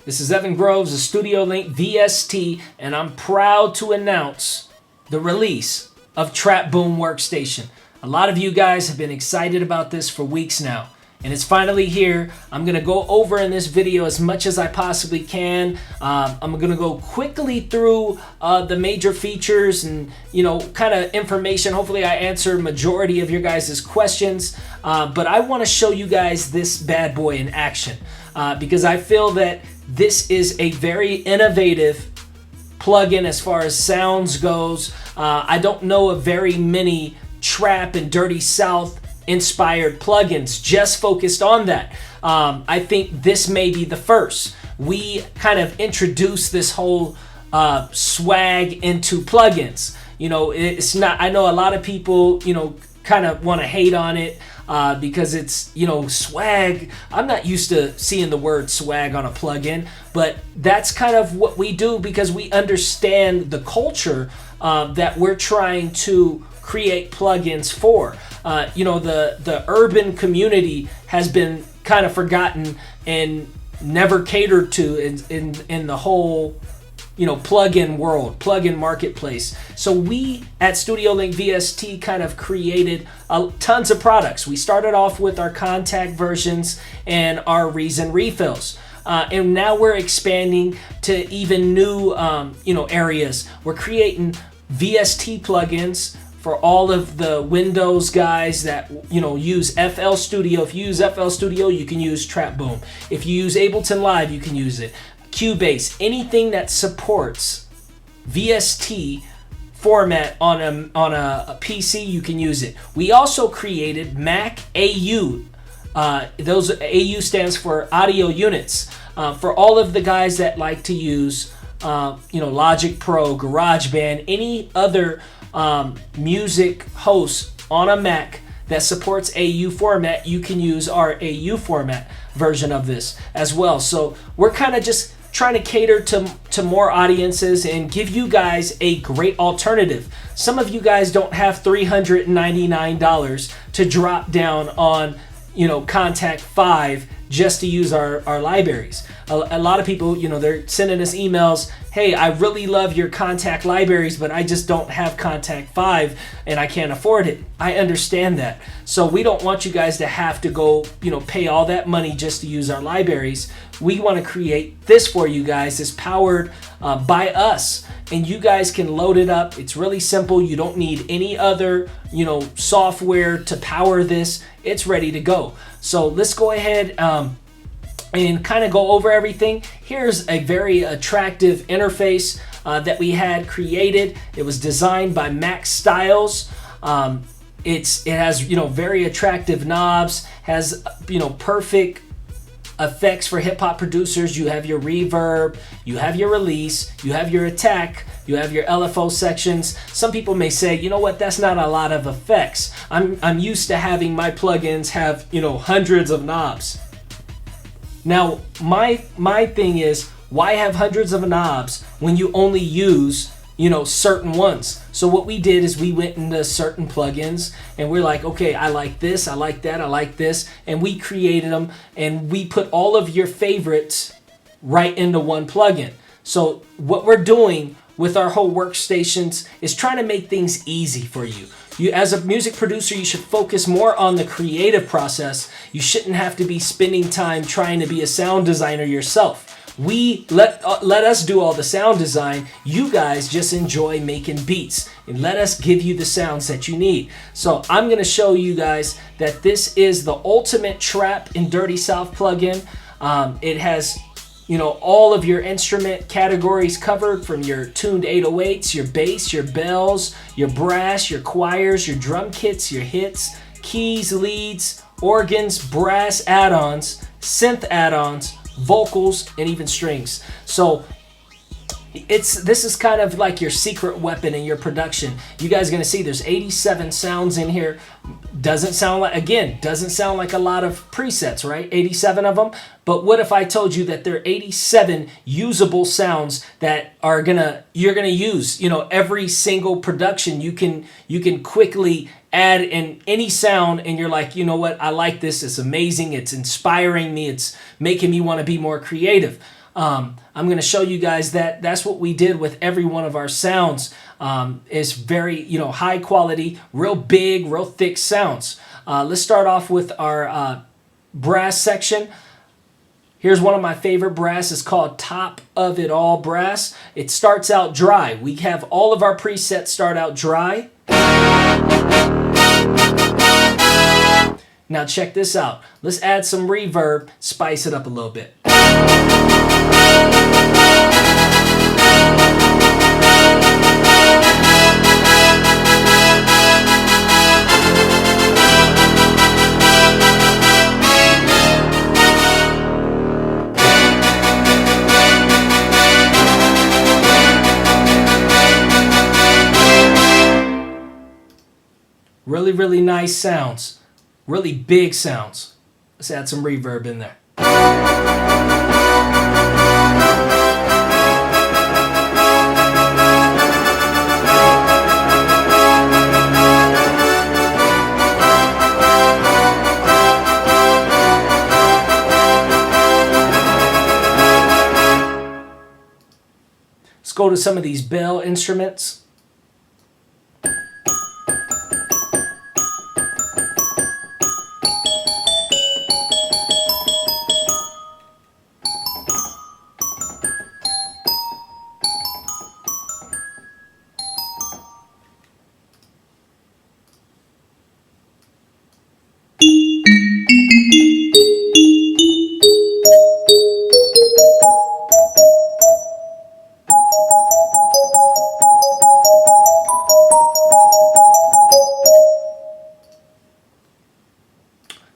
This is Evan Groves of Studio Link VST, and I'm proud to announce the release of Trap Boom Workstation. A lot of you guys have been excited about this for weeks now, and it's finally here. I'm going to go over in this video as much as I possibly can. I'm going to go quickly through the major features and, kind of information. Hopefully I answer majority of your guys' questions, but I want to show you guys this bad boy in action because I feel that this is a very innovative plugin as far as sounds goes. I don't know of very many trap and dirty south inspired plugins just focused on that. I think this may be the first. We kind of introduced this whole swag into plugins. It's not, I know a lot of people, kind of want to hate on it because it's, swag. I'm not used to seeing the word swag on a plugin, but that's kind of what we do because we understand the culture that we're trying to create plugins for. The urban community has been kind of forgotten and never catered to in the whole plugin world, plugin marketplace. So we at Studio Link VST kind of created tons of products. We started off with our contact versions and our reason refills. And now we're expanding to even new areas. We're creating VST plugins for all of the Windows guys that use FL Studio. If you use FL Studio, you can use Trap Boom. If you use Ableton Live, you can use it. Cubase, anything that supports VST format on a PC, you can use it. We also created Mac AU. Those AU stands for audio units. For all of the guys that like to use Logic Pro, GarageBand, any other music host on a Mac that supports AU format, you can use our AU format version of this as well. So we're kind of just trying to cater to more audiences and give you guys a great alternative. Some of you guys don't have $399 to drop down on Contact 5 just to use our libraries. A lot of people, they're sending us emails, hey, I really love your Contact libraries, but I just don't have Contact 5 and I can't afford it. I understand that. So we don't want you guys to have to go, pay all that money just to use our libraries. We want to create this for you guys. It's powered by us, and you guys can load it up. It's really simple. You don't need any other, software to power this. It's ready to go. So let's go ahead and kind of go over everything. Here's a very attractive interface that we had created. It was designed by Max Styles. It has very attractive knobs, has perfect effects for hip hop producers. You have your reverb, you have your release, you have your attack, you have your LFO sections. Some people may say, you know what, that's not a lot of effects. I'm used to having my plugins have hundreds of knobs. Now my thing is, why have hundreds of knobs when you only use certain ones? So what we did is we went into certain plugins and we're like, okay, I like this, I like that, I like this, and we created them and we put all of your favorites right into one plugin. So what we're doing with our whole workstations is trying to make things easy for you. You, as a music producer, you should focus more on the creative process. You shouldn't have to be spending time trying to be a sound designer yourself. We let us do all the sound design. You guys just enjoy making beats and let us give you the sounds that you need. So I'm going to show you guys that this is the ultimate trap and dirty south plugin. It has all of your instrument categories covered, from your tuned 808s, your bass, your bells, your brass, your choirs, your drum kits, your hits, keys, leads, organs, brass add-ons, synth add-ons, vocals, and even strings. So this is kind of like your secret weapon in your production. You guys are gonna see there's 87 sounds in here. Doesn't sound like a lot of presets, right? 87 of them. But what if I told you that there are 87 usable sounds that you're gonna use? Every single production you can quickly add in any sound, and you're like, you know what, I like this, it's amazing, it's inspiring me, it's making me want to be more creative. I'm going to show you guys that that's what we did with every one of our sounds. It's very, high quality, real big, real thick sounds. Let's start off with our brass section. Here's one of my favorite brass. It's called Top of It All Brass. It starts out dry. We have all of our presets start out dry. Now check this out. Let's add some reverb, spice it up a little bit. Really, really nice sounds. Really big sounds. Let's add some reverb in there. Let's go to some of these bell instruments.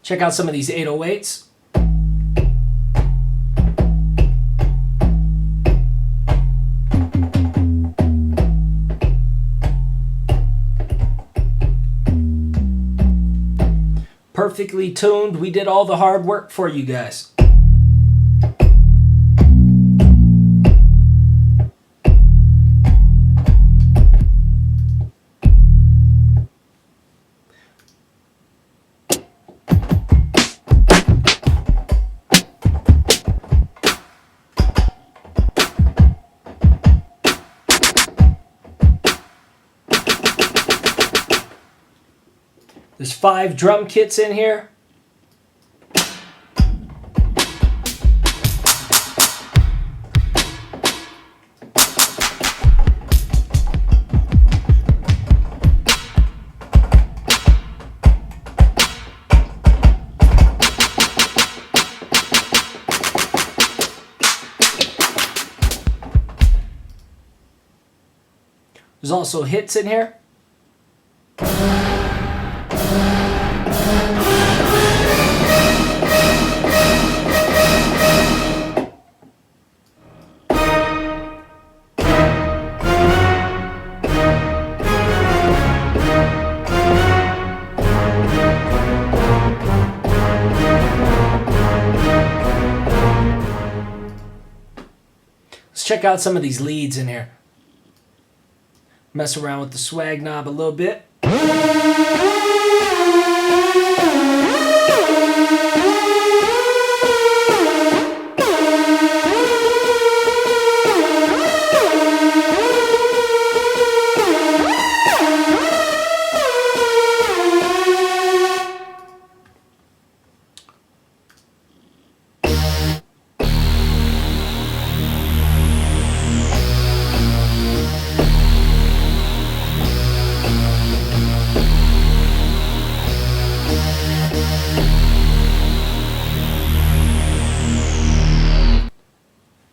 Check out some of these 808s. Perfectly tuned. We did all the hard work for you guys. There's 5 drum kits in here. There's also hits in here. Let's check out some of these leads in here. Mess around with the swag knob a little bit.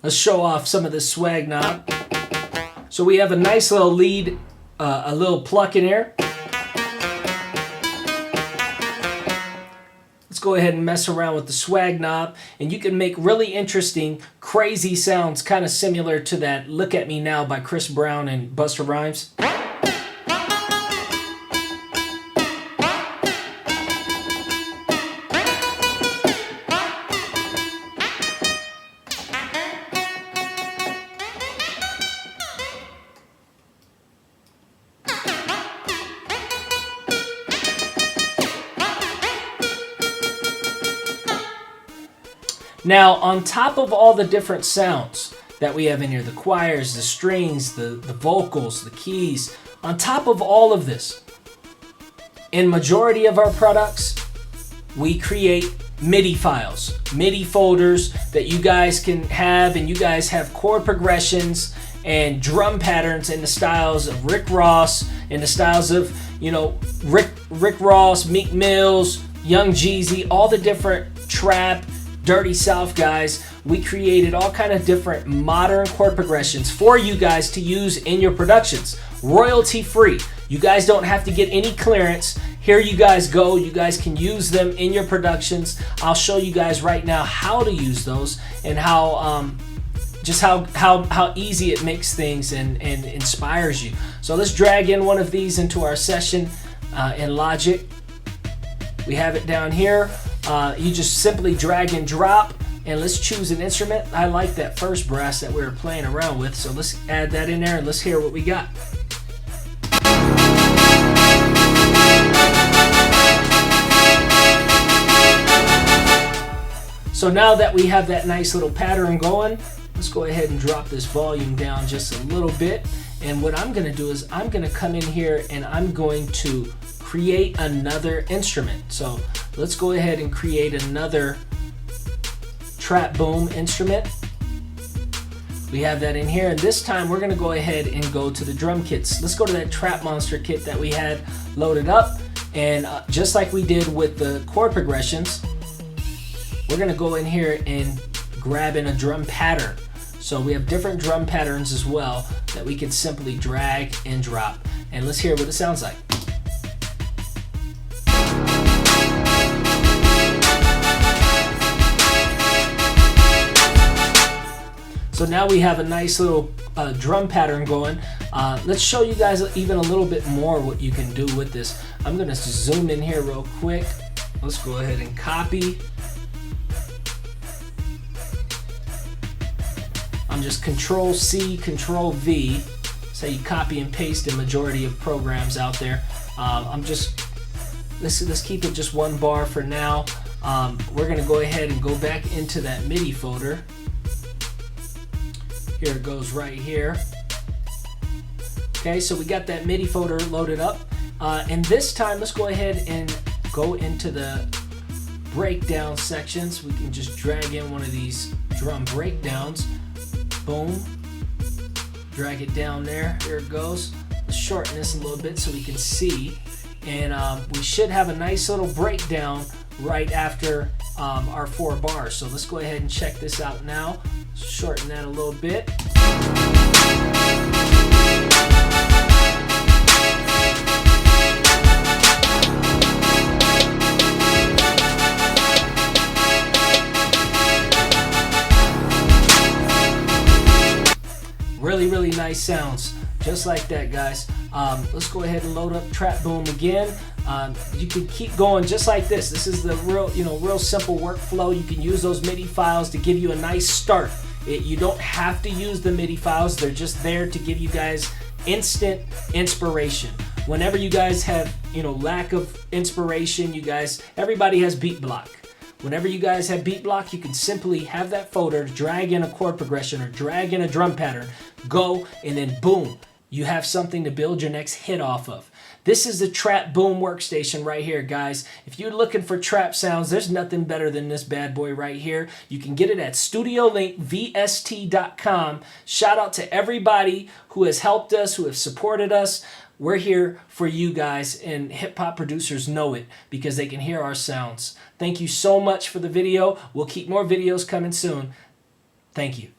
Let's show off some of this swag knob. So we have a nice little lead, a little pluck in here. Let's go ahead and mess around with the swag knob, and you can make really interesting, crazy sounds, kind of similar to that "Look at Me Now" by Chris Brown and Busta Rhymes. Now, on top of all the different sounds that we have in here, the choirs, the strings, the vocals, the keys, on top of all of this, in majority of our products, we create MIDI files, MIDI folders that you guys can have, and you guys have chord progressions and drum patterns in the styles of Rick Ross, in the styles of, you know, Rick Ross, Meek Mills, Young Jeezy, all the different trap, Dirty South guys. We created all kind of different modern chord progressions for you guys to use in your productions, royalty free. You guys don't have to get any clearance. Here you guys go. You guys can use them in your productions. I'll show you guys right now how to use those and how just how easy it makes things and inspires you. So let's drag in one of these into our session in Logic. We have it down here. You just simply drag and drop, and let's choose an instrument. I like that first brass that we were playing around with, so let's add that in there and let's hear what we got. So now that we have that nice little pattern going, let's go ahead and drop this volume down just a little bit. And what I'm going to do is I'm going to come in here and I'm going to create another instrument. So let's go ahead and create another trap boom instrument. We have that in here, and this time we're going to go ahead and go to the drum kits. Let's go to that Trap Monster kit that we had loaded up, and just like we did with the chord progressions, we're going to go in here and grab in a drum pattern. So we have different drum patterns as well that we can simply drag and drop. And let's hear what it sounds like. So now we have a nice little drum pattern going. Let's show you guys even a little bit more what you can do with this. I'm going to zoom in here real quick. Let's go ahead and copy. I'm just Control C, Control V. So you copy and paste the majority of programs out there. Let's keep it just one bar for now. We're going to go ahead and go back into that MIDI folder. Here it goes right here. Okay, so we got that MIDI folder loaded up. And this time, let's go ahead and go into the breakdown sections. We can just drag in one of these drum breakdowns. Boom. Drag it down there. Here it goes. Let's shorten this a little bit so we can see. And we should have a nice little breakdown right after our 4 bars. So let's go ahead and check this out now. Shorten that a little bit. Really nice sounds, just like that, guys. Let's go ahead and load up Trap Boom again. You can keep going just like this. This is the real simple workflow. You can use those MIDI files to give you a nice start. You don't have to use the MIDI files. They're just there to give you guys instant inspiration. Whenever you guys have, lack of inspiration, everybody has beat block. Whenever you guys have beat block, you can simply have that folder, drag in a chord progression or drag in a drum pattern, go, and then boom, you have something to build your next hit off of. This is the Trap Boom workstation right here, guys. If you're looking for trap sounds, there's nothing better than this bad boy right here. You can get it at studiolinkvst.com. Shout out to everybody who has helped us, who have supported us. We're here for you guys, and hip-hop producers know it because they can hear our sounds. Thank you so much for the video. We'll keep more videos coming soon. Thank you.